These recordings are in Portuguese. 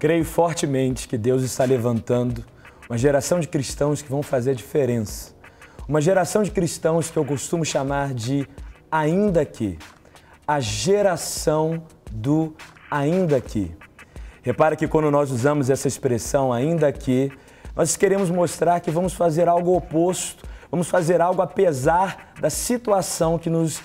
Creio fortemente que Deus está levantando uma geração de cristãos que vão fazer a diferença. Uma geração de cristãos que eu costumo chamar de ainda que. A geração do ainda que. Repara que quando nós usamos essa expressão ainda que, nós queremos mostrar que vamos fazer algo oposto, vamos fazer algo apesar da situação que nos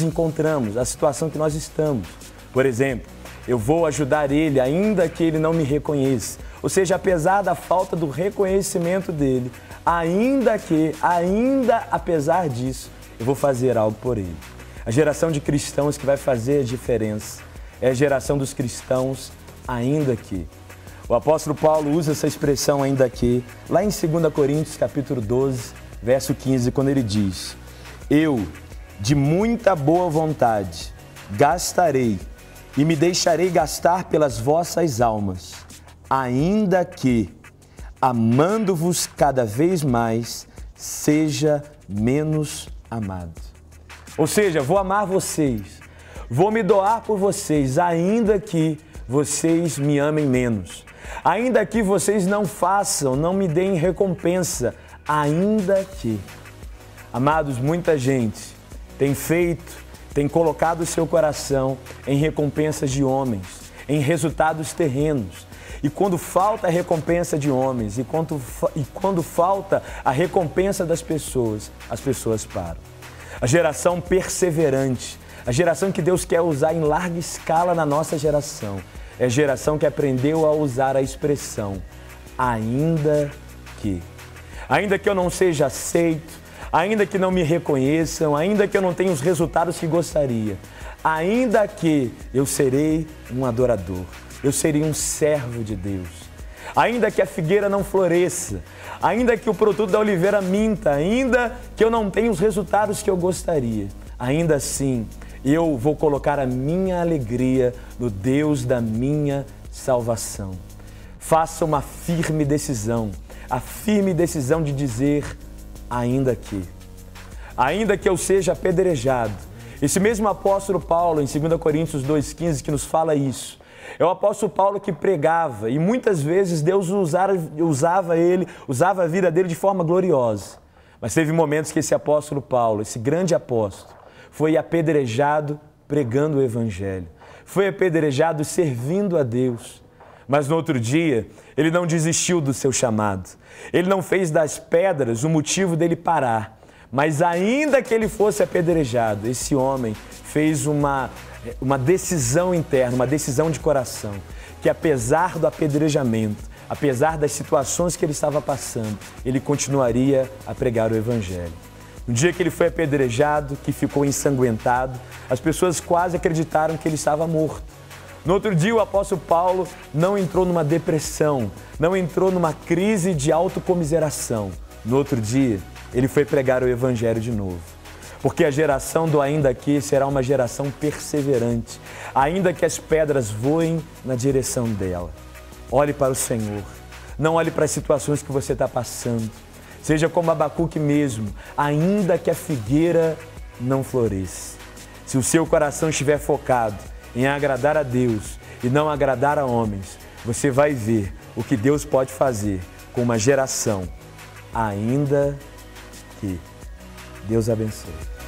encontramos, a situação que nós estamos. Por exemplo, eu vou ajudar ele ainda que ele não me reconheça. Ou seja, apesar da falta do reconhecimento dele, ainda apesar disso, eu vou fazer algo por ele. A geração de cristãos que vai fazer a diferença é a geração dos cristãos ainda que. O apóstolo Paulo usa essa expressão ainda que, lá em 2 Coríntios capítulo 12, verso 15, quando ele diz: eu, de muita boa vontade, gastarei e me deixarei gastar pelas vossas almas, ainda que, amando-vos cada vez mais, seja menos amado. Ou seja, vou amar vocês, vou me doar por vocês, ainda que vocês me amem menos. Ainda que vocês não façam, não me deem recompensa, ainda que. Amados, muita gente tem colocado o seu coração em recompensas de homens, em resultados terrenos. E quando falta a recompensa de homens, e quando falta a recompensa das pessoas, as pessoas param. A geração perseverante, a geração que Deus quer usar em larga escala na nossa geração, é a geração que aprendeu a usar a expressão ainda que. Ainda que eu não seja aceito, ainda que não me reconheçam, ainda que eu não tenha os resultados que gostaria, ainda que eu serei um adorador, eu serei um servo de Deus. Ainda que a figueira não floresça, ainda que o produto da oliveira minta, ainda que eu não tenha os resultados que eu gostaria, ainda assim eu vou colocar a minha alegria no Deus da minha salvação. Faça uma firme decisão, a firme decisão de dizer ainda que. Ainda que eu seja apedrejado. Esse mesmo apóstolo Paulo, em 2 Coríntios 2,15, que nos fala isso. É o apóstolo Paulo que pregava e muitas vezes Deus usava a vida dele de forma gloriosa. Mas teve momentos que esse apóstolo Paulo, esse grande apóstolo, foi apedrejado pregando o Evangelho. Foi apedrejado servindo a Deus. Mas no outro dia, ele não desistiu do seu chamado. Ele não fez das pedras o motivo dele parar. Mas ainda que ele fosse apedrejado, esse homem fez uma decisão interna, uma decisão de coração, que apesar do apedrejamento, apesar das situações que ele estava passando, ele continuaria a pregar o Evangelho. No dia que ele foi apedrejado, que ficou ensanguentado, as pessoas quase acreditaram que ele estava morto. No outro dia, o apóstolo Paulo não entrou numa depressão, não entrou numa crise de autocomiseração. No outro dia, ele foi pregar o Evangelho de novo. Porque a geração do ainda que será uma geração perseverante, ainda que as pedras voem na direção dela. Olhe para o Senhor, não olhe para as situações que você está passando. Seja como Abacuque mesmo, ainda que a figueira não floresça. Se o seu coração estiver focado em agradar a Deus e não agradar a homens, você vai ver o que Deus pode fazer com uma geração ainda que. Deus abençoe.